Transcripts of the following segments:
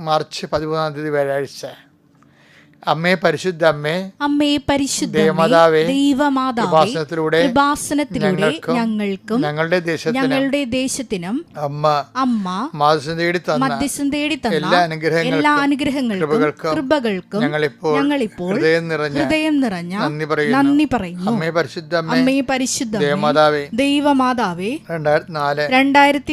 March 13 വ്യാഴാഴ്ച. അമ്മേ പരിശുദ്ധ അമ്മേ, അമ്മേ പരിശുദ്ധ ദൈവമാതാവേ, ദൈവമാതാവേ, കൃപാസനത്തിലൂടെ ഞങ്ങൾക്കും ഞങ്ങളുടെ ദേശത്തിനും അമ്മ മധ്യസ്ഥം തേടി തന്ന എല്ലാ അനുഗ്രഹങ്ങൾക്കും കൃപകൾക്കും ഞങ്ങളിപ്പോൾ ഹൃദയം നിറഞ്ഞ നന്ദി പറയുന്നു. അമ്മേ പരിശുദ്ധ ദൈവമാതാവേ, 2004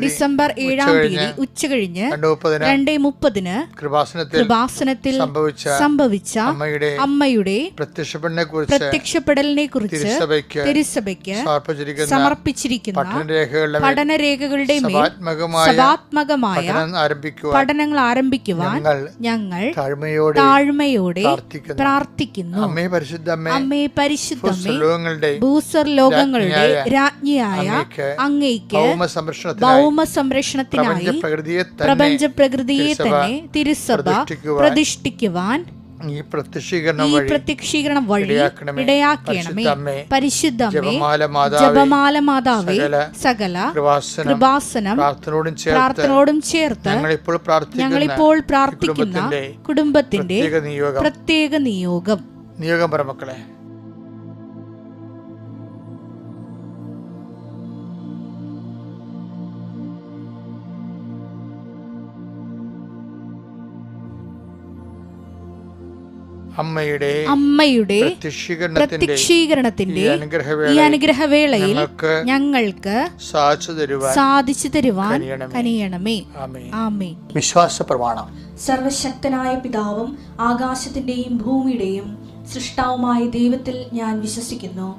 ഡിസംബർ 7 ഉച്ചകഴിഞ്ഞ് 2:30 കൃപാസനത്തിൽ സംഭവിച്ച അമ്മയുടെ പ്രത്യക്ഷപ്പെടലിനെ കുറിച്ച് തിരുസഭയ്ക്ക് സമർപ്പിച്ചിരിക്കുന്ന പഠനരേഖകളുടെ മേൽ സഭാത്മകമായ പഠനങ്ങൾ ആരംഭിക്കുവാൻ ഞങ്ങൾ താഴ്മയോടെ പ്രാർത്ഥിക്കുന്നു. അമ്മേ പരിശുദ്ധമേ, ഭൂസ്വർലോകങ്ങളുടെ രാജ്ഞിയായ അങ്ങയ്ക്ക് ഭൗമ സംരക്ഷണത്തിനായി പ്രപഞ്ച പ്രകൃതിയെ തന്നെ തിരുസഭ പ്രതിഷ്ഠിക്കുവാൻ ഈ പ്രത്യക്ഷീകരണം വഴി ഇടയാക്കണമേ. പരിശുദ്ധമേ, ജപമാല മാതാവേ, സകല കൃപാസനം പ്രാർത്ഥനയോടും ചേർത്ത് ഞങ്ങളിപ്പോൾ പ്രാർത്ഥിക്കുന്ന കുടുംബത്തിന്റെ പ്രത്യേക നിയോഗം പരമക്കളെ. അമ്മയുടെ പ്രത്യക്ഷീകരണത്തിന്റെ ഈ അനുഗ്രഹവേളയിൽ ഞങ്ങൾക്ക് സാധിച്ചു തരുവാൻ കനിയണമേ. ആമേൻ. വിശ്വാസ പ്രമാണം. സർവശക്തനായ പിതാവും ആകാശത്തിന്റെയും ഭൂമിയുടെയും സൃഷ്ടാവുമായ ദൈവത്തിൽ ഞാൻ വിശ്വസിക്കുന്നു.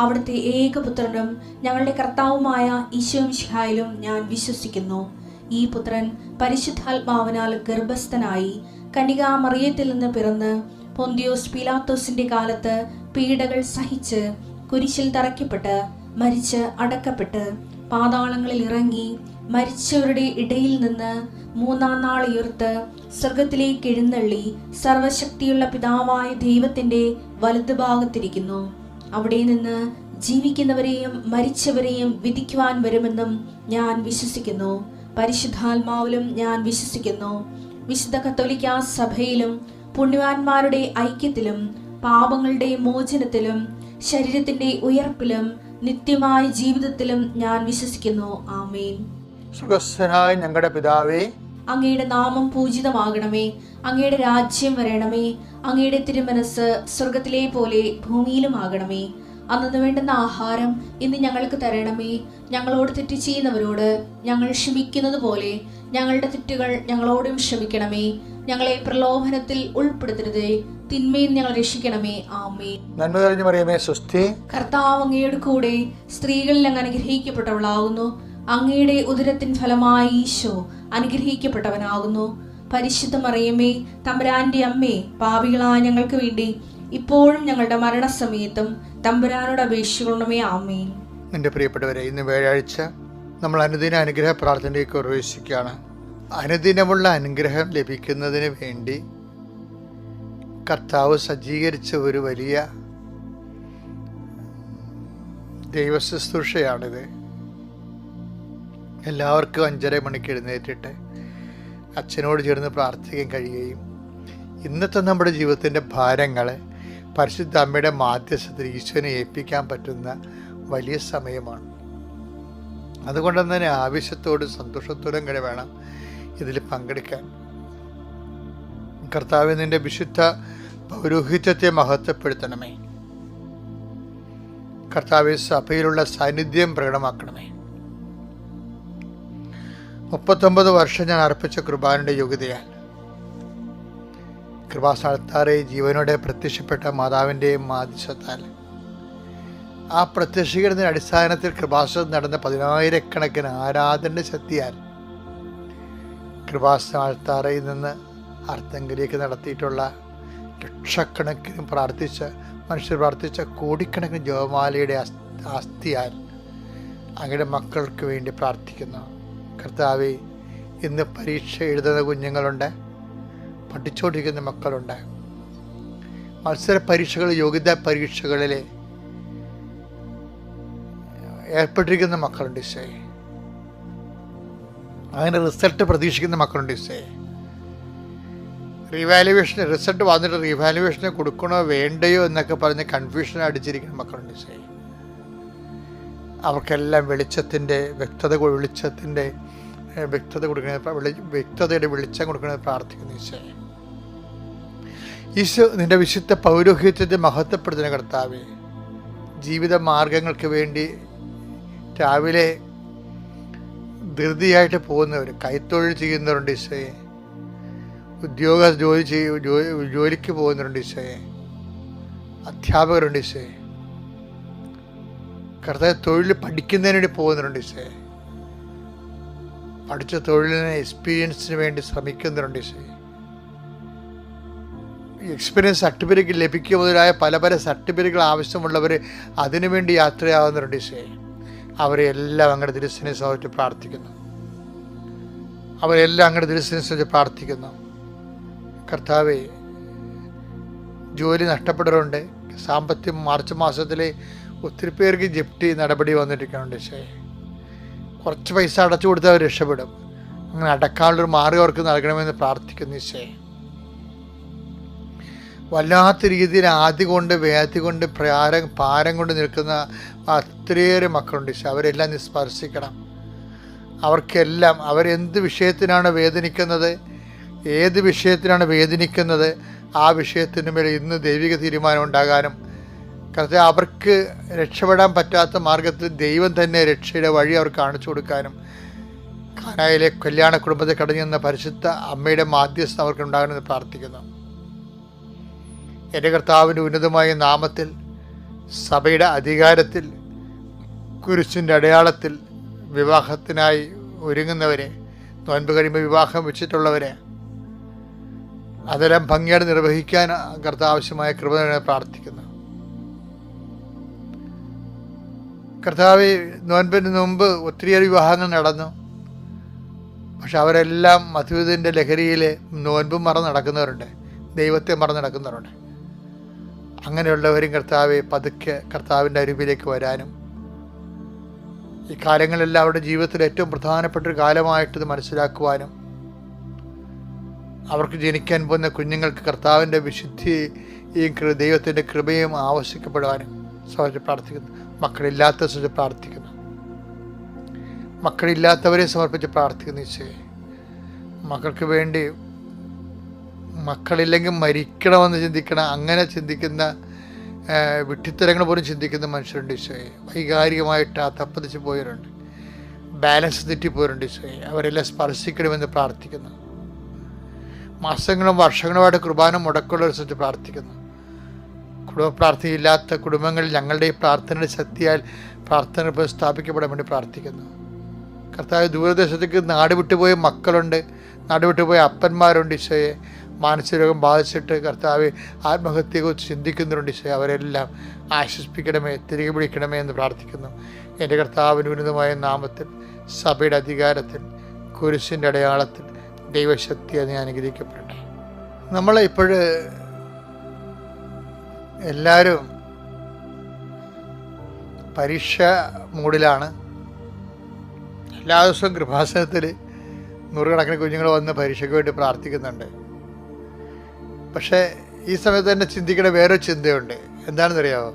അവിടുത്തെ ഏകപുത്രനും ഞങ്ങളുടെ കർത്താവുമായ ഈശോമിശിഹായിലും ഞാൻ വിശ്വസിക്കുന്നു. ഈ പുത്രൻ പരിശുദ്ധാത്മാവിനാൽ ഗർഭസ്ഥനായി കന്യകാമറിയത്തിൽ നിന്ന് പിറന്ന് പൊന്തിയോസ് പീലാത്തോസിന്റെ കാലത്ത് പീഡകൾ സഹിച്ച് കുരിശിൽ തറയ്ക്കപ്പെട്ട് മരിച്ച് അടക്കപ്പെട്ട് പാതാളങ്ങളിൽ ഇറങ്ങി മരിച്ചവരുടെ ഇടയിൽ നിന്ന് 3-ാം നാൾ ഉയർത്ത് സ്വർഗത്തിലേക്ക് എഴുന്നള്ളി സർവശക്തിയുള്ള പിതാവായ ദൈവത്തിന്റെ വലതുഭാഗത്തിരിക്കുന്നു. അവിടെ നിന്ന് ജീവിക്കുന്നവരെയും മരിച്ചവരെയും വിധിക്കുവാൻ വരുമെന്നും ഞാൻ വിശ്വസിക്കുന്നു. പരിശുദ്ധാത്മാവിലും ഞാൻ വിശ്വസിക്കുന്നു. വിശുദ്ധ കത്തോലിക്കാ സഭയിലും പുണ്യവാന്മാരുടെ ഐക്യത്തിലും പാപങ്ങളുടെ മോചനത്തിലും ശരീരത്തിന്റെ ഉയർപ്പിലും നിത്യമായ ജീവിതത്തിലും ഞാൻ വിശ്വസിക്കുന്നു. ആമേൻ. സുഖസ്ഥനായ ഞങ്ങളുടെ പിതാവേ, അങ്ങയുടെ നാമം പൂജിതമാകണമേ. അങ്ങയുടെ രാജ്യം വരണമേ. അങ്ങയുടെ തിരുമനസ് സ്വർഗത്തിലെ പോലെ ഭൂമിയിലും ആകണമേ. അന്നു വേണ്ടുന്ന ആഹാരം ഇന്ന് ഞങ്ങൾക്ക് തരണമേ. ഞങ്ങളോട് തെറ്റ് ചെയ്യുന്നവരോട് ഞങ്ങൾ ക്ഷമിക്കുന്നത് പോലെ ഞങ്ങളുടെ തെറ്റുകൾ ഞങ്ങളോടും ക്ഷമിക്കണമേ. ഞങ്ങളെ പ്രലോഭനത്തിൽ ഉൾപ്പെടുത്തരുതേ, തിന്മയിൽ ഞങ്ങൾ രക്ഷിക്കണമേ. ആമേൻ. നന്മ നിറഞ്ഞ മറിയമേ, സ്വസ്തി. കർത്താവ് അങ്ങയുടെ കൂടെ സ്ത്രീകളിൽ അങ്ങ് അനുഗ്രഹിക്കപ്പെട്ടവളാകുന്നു. അങ്ങയുടെ ഉദരത്തിൻ ഫലമായി ഈശോ അനുഗ്രഹിക്കപ്പെട്ടവനാകുന്നു. പരിശുദ്ധ മറിയമേ, തമ്പുരാന്റെ അമ്മേ, പാപികളായ ഞങ്ങൾക്ക് വേണ്ടി ഇപ്പോഴും ഞങ്ങളുടെ മരണസമയത്തും തമ്പുരാനോട് അപേക്ഷിക്കണമേ. ആമേൻ. എൻ്റെ പ്രിയപ്പെട്ടവരെ, ഇന്ന് വ്യാഴാഴ്ച നമ്മൾ അനുദിന അനുഗ്രഹ പ്രാർത്ഥനയിലേക്ക് പ്രവേശിക്കുകയാണ്. അനുദിനമുള്ള അനുഗ്രഹം ലഭിക്കുന്നതിന് വേണ്ടി കർത്താവ് സജ്ജീകരിച്ച ഒരു വലിയ ദൈവശുശ്രൂഷയാണിത്. എല്ലാവർക്കും 5:30 മണിക്ക് എഴുന്നേറ്റിട്ട് അച്ഛനോട് ചേർന്ന് പ്രാർത്ഥിക്കാൻ കഴിയുകയും ഇന്നത്തെ നമ്മുടെ ജീവിതത്തിൻ്റെ ഭാരങ്ങൾ പരിശുദ്ധ അമ്മയുടെ മാധ്യസ്ഥത്തിൽ ഈശോനെ ഏൽപ്പിക്കാൻ പറ്റുന്ന വലിയ സമയമാണ്. അതുകൊണ്ട് തന്നെ ആവശ്യത്തോടും സന്തോഷത്തോടും കൂടെ വേണം ഇതിൽ പങ്കെടുക്കാൻ. കർത്താവേ, നിന്റെ വിശുദ്ധ പൗരോഹിത്യത്തെ മഹത്വപ്പെടുത്തണമേ. കർത്താവേ, സഭയിലുള്ള സാന്നിധ്യം പ്രകടമാക്കണമേ. 39 വർഷം ഞാൻ അർപ്പിച്ച കുർബാനയുടെ യോഗ്യതയാൽ കൃപാസ്ഥാനത്താറെ ജീവനോടെ പ്രത്യക്ഷപ്പെട്ട മാതാവിൻ്റെ മാധ്യസ്ഥത്താൽ ആ പ്രത്യക്ഷീകരണത്തിൻ്റെ അടിസ്ഥാനത്തിൽ കൃപാസനത്തിൽ നടന്ന 10,000 ആരാധന ശക്തിയാൽ കൃപാസ്ഥാനത്താറയിൽ നിന്ന് അർദ്ധങ്കിലേക്ക് നടത്തിയിട്ടുള്ള ലക്ഷക്കണക്കിന് മനുഷ്യർ പ്രാർത്ഥിച്ച കോടിക്കണക്കിന് ജപമാലയുടെ ആസ്തിയാൽ അങ്ങയുടെ മക്കൾക്ക് വേണ്ടി പ്രാർത്ഥിക്കുന്നു. കർത്താവേ, ഇന്ന് പരീക്ഷ എഴുതുന്ന കുഞ്ഞുങ്ങളുണ്ട്, പഠിച്ചുകൊണ്ടിരിക്കുന്ന മക്കളുണ്ട്, മത്സര പരീക്ഷകൾ, യോഗ്യതാ പരീക്ഷകളിൽ ഏർപ്പെട്ടിരിക്കുന്ന മക്കളുണ്ട് ഈശോയെ. അങ്ങനെ റിസൾട്ട് പ്രതീക്ഷിക്കുന്ന മക്കളുണ്ട് ഈശോയെ. റിസൾട്ട് വന്നിട്ട് റീവാലുവേഷന് കൊടുക്കണോ വേണ്ടയോ എന്നൊക്കെ പറഞ്ഞ് കൺഫ്യൂഷൻ അടിച്ചിരിക്കുന്ന മക്കളുണ്ട് ഈശോയെ. അവർക്കെല്ലാം വ്യക്തതയുടെ വെളിച്ചം കൊടുക്കണമെന്ന് പ്രാർത്ഥിക്കുന്നു ഈശോയെ. ഈശോ നിൻ്റെ വിശുദ്ധ പൗരോഹിത്യത്തെ മഹത്വപ്പെടുത്തുന്ന കർത്താവേ, ജീവിത മാർഗങ്ങൾക്ക് വേണ്ടി രാവിലെ ധൃതിയായിട്ട് പോകുന്നവർ, കൈത്തൊഴിൽ ചെയ്യുന്നവരുണ്ട് ഈശോയെ, ജോലിക്ക് പോകുന്നവരുണ്ട് ഈശോയെ, അധ്യാപകരുണ്ട് ഈശോയെ, കർത്താവ് തൊഴിൽ പഠിക്കുന്നതിന് വേണ്ടി പോകുന്നവരുണ്ട് ഈശോയെ, പഠിച്ച തൊഴിലിന് എക്സ്പീരിയൻസിന് വേണ്ടി ശ്രമിക്കുന്നവരുണ്ട് ഈശോയെ, എക്സ്പീരിയൻസ് സർട്ടിഫിക്കറ്റ് ലഭിക്കുക മുതലായ പല സർട്ടിഫിക്കറ്റുകൾ ആവശ്യമുള്ളവർ അതിനുവേണ്ടി യാത്രയാവുന്നവരുണ്ട് ഈശോയെ. അവരെല്ലാം അങ്ങയുടെ തിരുസന്നിധിയെ സമർപ്പിച്ച് പ്രാർത്ഥിക്കുന്നു. കർത്താവേ, ജോലി നഷ്ടപ്പെടുന്നുണ്ട്. മാർച്ച് മാസത്തിൽ ഒത്തിരി പേർക്ക് ജപ്തി നടപടി വന്നിരിക്കുന്നുണ്ട് ഈശോയെ. കുറച്ച് പൈസ അടച്ചു കൊടുത്താൽ അവർ രക്ഷപ്പെടും. അങ്ങനെ അടക്കാനുള്ളൊരു മാർഗ്ഗം അവർക്ക് നൽകണമെന്ന് പ്രാർത്ഥിക്കുന്നു ഈശോയെ. വല്ലാത്ത രീതിയിൽ ആദി കൊണ്ട് വ്യാധി കൊണ്ട് ഭാരം കൊണ്ട് നിൽക്കുന്ന ഒത്തിരിയേറെ മക്കളുണ്ട് ഈശോ. അവരെല്ലാം നീ സ്പർശിക്കണം. അവർക്കെല്ലാം അവരെന്ത് വിഷയത്തിനാണ് വേദനിക്കുന്നത്, ഏത് വിഷയത്തിനാണ് വേദനിക്കുന്നത്, ആ വിഷയത്തിന് മേലെ ഇന്ന് ദൈവിക തീരുമാനം ഉണ്ടാകാനും കർത്താവേ, അവർക്ക് രക്ഷപ്പെടാൻ പറ്റാത്ത മാർഗത്തിൽ ദൈവം തന്നെ രക്ഷയുടെ വഴി അവർക്ക് കാണിച്ചു കൊടുക്കാനും കാനായിലെ കല്യാണ കുടുംബത്തെ കടഞ്ഞെന്ന പരിശുദ്ധ അമ്മയുടെ മാധ്യസ്ഥം അവർക്ക് ഉണ്ടാകണമെന്ന് പ്രാർത്ഥിക്കുന്നു. എൻ്റെ കർത്താവിൻ്റെ ഉന്നതമായ നാമത്തിൽ, സഭയുടെ അധികാരത്തിൽ, കുരിശിൻ്റെ അടയാളത്തിൽ വിവാഹത്തിനായി ഒരുങ്ങുന്നവരെ, നോൻപ് കഴിയുമ്പോൾ വിവാഹം വെച്ചിട്ടുള്ളവരെ അതെല്ലാം ഭംഗിയായിട്ട് നിർവഹിക്കാൻ കർത്താവ് ആവശ്യമായ കൃപ പ്രാർത്ഥിക്കുന്നു. കർത്താവ്, നോൻപിന് മുമ്പ് ഒത്തിരിയേറെ വിവാഹങ്ങൾ നടന്നു. പക്ഷെ അവരെല്ലാം മധുവിധൻ്റെ ലഹരിയിൽ നോൻപും മറന്ന് നടക്കുന്നവരുണ്ട്, ദൈവത്തെ മറന്ന് നടക്കുന്നവരുണ്ട്. അങ്ങനെയുള്ളവരും കർത്താവെ പതുക്കെ കർത്താവിൻ്റെ അരുവിലേക്ക് വരാനും ഈ കാലങ്ങളെല്ലാം അവരുടെ ജീവിതത്തിൽ ഏറ്റവും പ്രധാനപ്പെട്ടൊരു കാലമായിട്ടത് മനസ്സിലാക്കുവാനും അവർക്ക് ജനിക്കാൻ പോകുന്ന കുഞ്ഞുങ്ങൾക്ക് കർത്താവിൻ്റെ വിശുദ്ധിയും ദൈവത്തിൻ്റെ കൃപയും ആവശ്യിക്കപ്പെടുവാനും സമർപ്പിച്ച് പ്രാർത്ഥിക്കുന്നു. മക്കളില്ലാത്തവരെ സമർപ്പിച്ച് പ്രാർത്ഥിക്കുന്നു ഈശോയെ. മക്കൾക്ക് വേണ്ടി, മക്കളില്ലെങ്കിൽ മരിക്കണമെന്ന് ചിന്തിക്കണം, അങ്ങനെ ചിന്തിക്കുന്ന വിഡ്ഢിത്തരങ്ങൾ പോലും ചിന്തിക്കുന്ന മനുഷ്യരുണ്ട് ഈശോയെ. വൈകാരികമായിട്ട് തപ്പതിച്ച് പോയവരുണ്ട്, ബാലൻസ് തെറ്റിപ്പോയവരുണ്ട് ഈശോയെ. അവരെല്ലാം സ്പർശിക്കണമെന്ന് പ്രാർത്ഥിക്കുന്നു. മാസങ്ങളും വർഷങ്ങളുമായിട്ട് കുർബാന മുടക്കമുള്ളവരെ പ്രാർത്ഥിക്കുന്നു. കുടുംബ പ്രാർത്ഥനയില്ലാത്ത കുടുംബങ്ങളിൽ ഞങ്ങളുടെ ഈ പ്രാർത്ഥനയുടെ ശക്തിയാൽ പ്രാർത്ഥന സ്ഥാപിക്കപ്പെടാൻ വേണ്ടി പ്രാർത്ഥിക്കുന്നു. കർത്താവ്, ദൂരദേശത്തേക്ക് നാട് വിട്ടുപോയ മക്കളുണ്ട്, നാട് വിട്ടുപോയ അപ്പന്മാരുണ്ട് ഈശോയെ. മാനസിക രോഗം ബാധിച്ചിട്ട് കർത്താവ് ആത്മഹത്യയെക്കുറിച്ച് ചിന്തിക്കുന്നവരുണ്ട് ഈശോയെ. അവരെല്ലാം ആശ്വസിപ്പിക്കണമേ, തിരികെ പിടിക്കണമേ എന്ന് പ്രാർത്ഥിക്കുന്നു. എൻ്റെ കർത്താവിന് ഉന്നതമായ നാമത്തിൽ, സഭയുടെ അധികാരത്തിൽ, കുരിശിൻ്റെ അടയാളത്തിൽ ദൈവശക്തി അതിനെ അനുഗ്രഹിക്കപ്പെടട്ടെ. നമ്മളിപ്പോൾ എല്ലാവരും പരീക്ഷ മൂഡിലാണ്. എല്ലാ ദിവസവും കൃപാസനത്തിൽ നൂറുകണക്കിന് കുഞ്ഞുങ്ങൾ വന്ന് പരീക്ഷയ്ക്ക് വേണ്ടി പ്രാർത്ഥിക്കുന്നുണ്ട്. പക്ഷേ ഈ സമയത്ത് തന്നെ ചിന്തിക്കേണ്ട വേറൊരു ചിന്തയുണ്ട്. എന്താണെന്നറിയാമോ?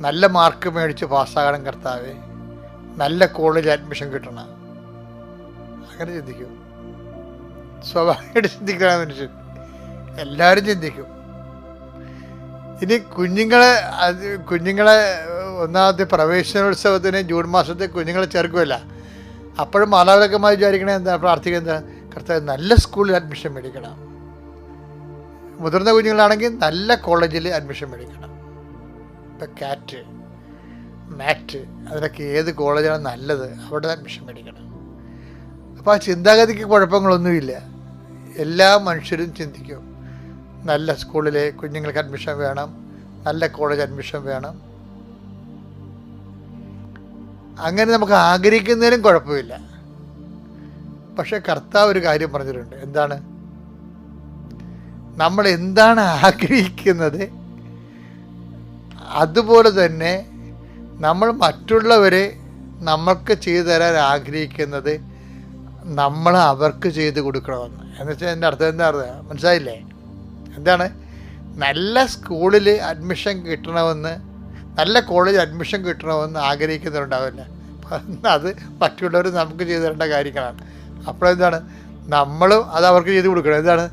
നല്ല മാർക്ക് മേടിച്ച് പാസ്സാകണം കർത്താവേ, നല്ല കോളേജ് അഡ്മിഷൻ കിട്ടണം. അങ്ങനെ ചിന്തിക്കും. സ്വാഭാവികമായിട്ട് ചിന്തിക്കണം മനുഷ്യൻ, എല്ലാവരും ചിന്തിക്കും. ഇനി കുഞ്ഞുങ്ങളെ ഒന്നാമത്തെ പ്രവേശനോത്സവത്തിന് ജൂൺ മാസത്തെ കുഞ്ഞുങ്ങളെ ചേർക്കുമല്ല, അപ്പോഴും മാതാപിതാക്കന്മാർ വിചാരിക്കണേ എന്താ, പ്രാർത്ഥിക്കുക എന്താ, കർത്താവ് നല്ല സ്കൂളിൽ അഡ്മിഷൻ മേടിക്കണം. മുതിർന്ന കുഞ്ഞുങ്ങളാണെങ്കിൽ നല്ല കോളേജിൽ അഡ്മിഷൻ മേടിക്കണം. ഇപ്പം കാറ്റ്, മാറ്റ്, അതിനൊക്കെ ഏത് കോളേജാണ് നല്ലത് അവിടെ അഡ്മിഷൻ മേടിക്കണം. അപ്പോൾ ആ ചിന്താഗതിക്ക് കുഴപ്പങ്ങളൊന്നുമില്ല. എല്ലാ മനുഷ്യരും ചിന്തിക്കും, നല്ല സ്കൂളിലെ കുഞ്ഞുങ്ങൾക്ക് അഡ്മിഷൻ വേണം, നല്ല കോളേജ് അഡ്മിഷൻ വേണം. അങ്ങനെ നമുക്ക് ആഗ്രഹിക്കുന്നതിനും കുഴപ്പമില്ല. പക്ഷെ കർത്താവ് ഒരു കാര്യം പറഞ്ഞിട്ടുണ്ട്. എന്താണ്? നമ്മൾ എന്താണ് ആഗ്രഹിക്കുന്നത് അതുപോലെ തന്നെ നമ്മൾ മറ്റുള്ളവരെ നമ്മൾക്ക് ചെയ്തു തരാൻ ആഗ്രഹിക്കുന്നത് നമ്മൾ അവർക്ക് ചെയ്ത് കൊടുക്കണമെന്ന്. എന്നുവെച്ചാൽ എൻ്റെ അർത്ഥം എന്താ അർത്ഥം മനസ്സിലായില്ലേ? എന്താണ്? നല്ല സ്കൂളിൽ അഡ്മിഷൻ കിട്ടണമെന്ന്, നല്ല കോളേജ് അഡ്മിഷൻ കിട്ടണമെന്ന് ആഗ്രഹിക്കുന്നുണ്ടാവില്ല. അത് മറ്റുള്ളവർ നമുക്ക് ചെയ്തു തരേണ്ട കാര്യങ്ങളാണ്. അപ്പോഴെന്താണ്, നമ്മളും അത് അവർക്ക് ചെയ്ത് കൊടുക്കണം. എന്താണ്?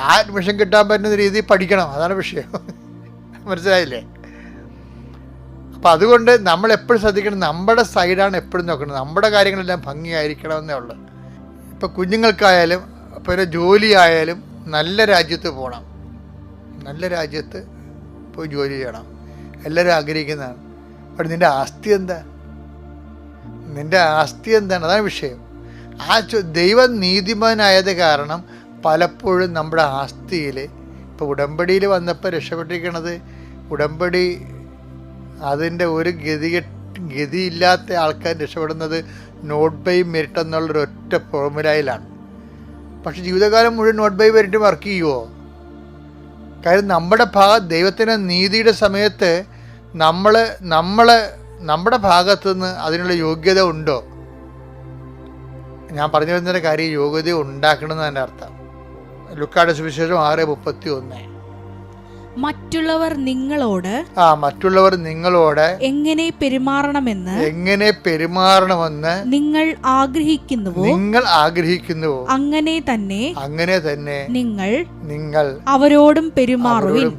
ആ അഡ്മിഷൻ കിട്ടാൻ പറ്റുന്ന രീതിയിൽ പഠിക്കണം. അതാണ് വിഷയം. മനസ്സിലായില്ലേ? അപ്പം അതുകൊണ്ട് നമ്മൾ എപ്പോഴും ശ്രദ്ധിക്കണം, നമ്മുടെ സൈഡാണ് എപ്പോഴും നോക്കുന്നത്. നമ്മുടെ കാര്യങ്ങളെല്ലാം ഭംഗിയായിരിക്കണമെന്നേ ഉള്ളൂ. ഇപ്പോൾ കുഞ്ഞുങ്ങൾക്കായാലും ഇപ്പോൾ ജോലി ആയാലും നല്ല രാജ്യത്ത് പോകണം, നല്ല രാജ്യത്ത് പോയി ജോലി ചെയ്യണം, എല്ലാവരും ആഗ്രഹിക്കുന്നതാണ്. പക്ഷെ നിൻ്റെ ആസ്തി എന്താ? നിൻ്റെ ആസ്തി എന്താണ്? അതാണ് വിഷയം. ദൈവം നീതിമാനായത് കാരണം പലപ്പോഴും നമ്മുടെ ആസ്തിയിൽ, ഇപ്പോൾ ഉടമ്പടിയിൽ വന്നപ്പോൾ രക്ഷപ്പെട്ടിരിക്കണത്, ഉടമ്പടി അതിൻ്റെ ഒരു ഗതിയില്ലാത്ത ആൾക്കാർ രക്ഷപ്പെടുന്നത് നോട്ട് ബൈ മെരിറ്റ് എന്നുള്ളൊരു ഒറ്റ ഫോർമുലയിലാണ്. പക്ഷെ ജീവിതകാലം മുഴുവൻ നോട്ട് ബൈ മെരിറ്റ് വർക്ക് ചെയ്യുമോ? കാര്യം ദൈവത്തിൻ്റെ നീതിയുടെ സമയത്ത് നമ്മുടെ ഭാഗത്തുനിന്ന് അതിനുള്ള യോഗ്യത ഉണ്ടോ? ഞാൻ പറഞ്ഞു വരുന്നതിൻ്റെ കാര്യം യോഗ്യത ഉണ്ടാക്കണമെന്ന് എൻ്റെ അർത്ഥം. ലുക്കായുടെ സുവിശേഷം 6:31. മറ്റുള്ളവർ നിങ്ങളോട് എങ്ങനെ പെരുമാറണമെന്ന് നിങ്ങൾ ആഗ്രഹിക്കുന്നുവോ അങ്ങനെ തന്നെ നിങ്ങൾ അവരോടും പെരുമാറുവിൻ.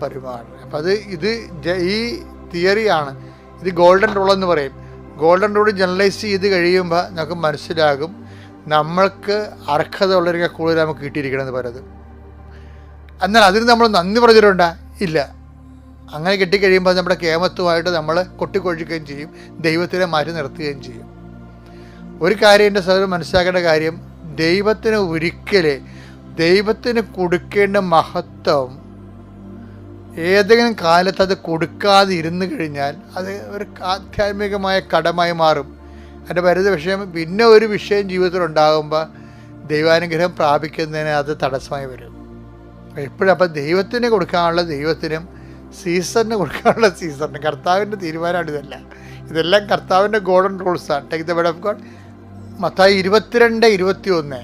അപ്പം ഇത് ഈ തിയറിയാണ്. ഇത് ഗോൾഡൻ റൂൾ എന്ന് പറയും. ഗോൾഡൻ റൂൾ ജനറലൈസ് ചെയ്ത് കഴിയുമ്പോൾ നമുക്ക് മനസ്സിലാകും നമ്മൾക്ക് അർഹത ഉള്ളവർക്ക് കൂടുതൽ നമുക്ക് കിട്ടിയിരിക്കണമെന്ന് പറയുന്നത്. എന്നാൽ അതിന് നമ്മൾ നന്ദി പറഞ്ഞിട്ടുണ്ടാ? ഇല്ല. അങ്ങനെ കിട്ടിക്കഴിയുമ്പോൾ നമ്മുടെ കേമത്വമായിട്ട് നമ്മൾ കൊട്ടിക്കൊഴിക്കുകയും ചെയ്യും, ദൈവത്തിനെ മാറ്റി നിർത്തുകയും ചെയ്യും. ഒരു കാര്യം എൻ്റെ സഹോദരൻ മനസ്സിലാക്കേണ്ട കാര്യം, ദൈവത്തിന് കൊടുക്കേണ്ട മഹത്വം ഏതെങ്കിലും കാലത്ത് അത് കൊടുക്കാതെ ഇരുന്ന് കഴിഞ്ഞാൽ അത് ഒരു ആധ്യാത്മികമായ കടമായി മാറും. അതിൻ്റെ പരിധി വിഷയം പിന്നെ ഒരു വിഷയം ജീവിതത്തിൽ ഉണ്ടാകുമ്പോൾ ദൈവാനുഗ്രഹം പ്രാപിക്കുന്നതിന് അത് തടസ്സമായി വരും. എപ്പോഴും അപ്പം ദൈവത്തിന് കൊടുക്കാനുള്ള ദൈവത്തിനും സീസറിന് കൊടുക്കാനുള്ള സീസറിനും കർത്താവിൻ്റെ തീരുമാനമാണ് ഇതെല്ലാം കർത്താവിൻ്റെ ഗോൾഡൻ റൂൾസാണ്. Take the word of God. Mathayi 22:21.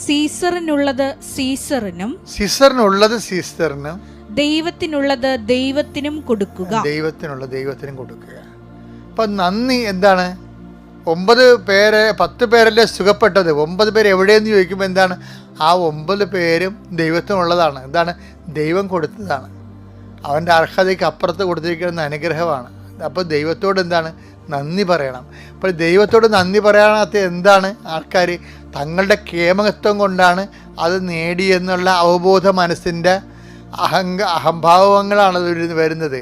സീസറിനുള്ളത് സീസറിനും ദൈവത്തിനുള്ളത് ദൈവത്തിനും കൊടുക്കുക. അപ്പം നന്ദി എന്താണ്? 10 പേരല്ലേ സുഖപ്പെട്ടത്? 9 പേര് എവിടെയെന്ന് ചോദിക്കുമ്പോൾ എന്താണ്? ആ 9 പേരും ദൈവത്തിനുള്ളതാണ്. എന്താണ്? ദൈവം കൊടുത്തതാണ്. അവൻ്റെ അർഹതയ്ക്ക് അപ്പുറത്ത് കൊടുത്തിരിക്കുന്ന അനുഗ്രഹമാണ്. അപ്പോൾ ദൈവത്തോട് എന്താണ്? നന്ദി പറയണം. അപ്പോൾ ദൈവത്തോട് നന്ദി പറയാത്ത എന്താണ് ആൾക്കാർ? തങ്ങളുടെ കേമത്വം കൊണ്ടാണ് അത് നേടിയെന്നുള്ള അവബോധ മനസ്സിൻ്റെ അഹംഭാവങ്ങളാണ് വരുന്നത്.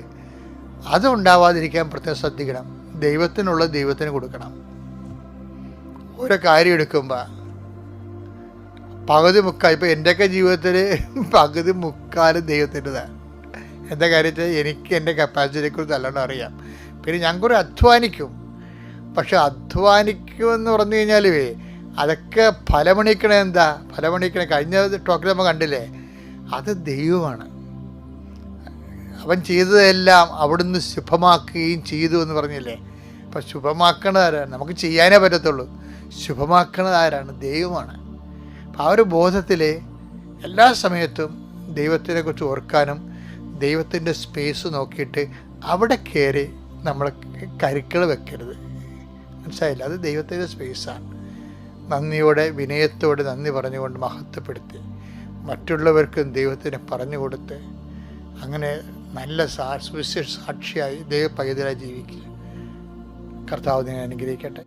അതുണ്ടാവാതിരിക്കാൻ പ്രത്യേകം ശ്രദ്ധിക്കണം. ദൈവത്തിന് കൊടുക്കണം. ഓരോ കാര്യം എടുക്കുമ്പോൾ പകുതി മുക്കാൽ, ഇപ്പോൾ എൻ്റെയൊക്കെ ജീവിതത്തിൽ പകുതി മുക്കാലും ദൈവത്തിൻ്റെതാണ്. എന്താ കാര്യത്തിൽ എനിക്ക് എൻ്റെ കപ്പാസിറ്റിയെക്കുറിച്ച് നല്ലോണം അറിയാം. പിന്നെ ഞാൻ കുറേ അധ്വാനിക്കും. പക്ഷെ അധ്വാനിക്കുമെന്ന് പറഞ്ഞു കഴിഞ്ഞാൽ അതൊക്കെ ഫലമണിക്കണ കഴിഞ്ഞ ടോക്കിൽ നമ്മൾ കണ്ടില്ലേ, അത് ദൈവമാണ്. അവൻ ചെയ്തതെല്ലാം അവിടുന്ന് ശുഭമാക്കുകയും ചെയ്തു എന്ന് പറഞ്ഞില്ലേ. അപ്പം ശുഭമാക്കണത് ആരാണ്? നമുക്ക് ചെയ്യാനേ പറ്റത്തുള്ളൂ. ശുഭമാക്കണത് ആരാണ്? ദൈവമാണ്. അപ്പം ആ ഒരു ബോധത്തിൽ എല്ലാ സമയത്തും ദൈവത്തിനെക്കുറിച്ച് ഓർക്കാനും ദൈവത്തിൻ്റെ സ്പേസ് നോക്കിയിട്ട് അവിടെ കയറി നമ്മൾ കരുക്കൾ വെക്കരുത്. മനസ്സിലായില്ല? അത് ദൈവത്തിൻ്റെ സ്പേസാണ്. നന്ദിയോടെ വിനയത്തോടെ നന്ദി പറഞ്ഞുകൊണ്ട് മഹത്വപ്പെടുത്തി മറ്റുള്ളവർക്കും ദൈവത്തിന് പറഞ്ഞു കൊടുത്ത് അങ്ങനെ നല്ല സുവിശേഷ സാക്ഷിയായി ദൈവ പൈതലായി ജീവിക്കുക. കർത്താവ് നിന്നെ അനുഗ്രഹിക്കട്ടെ.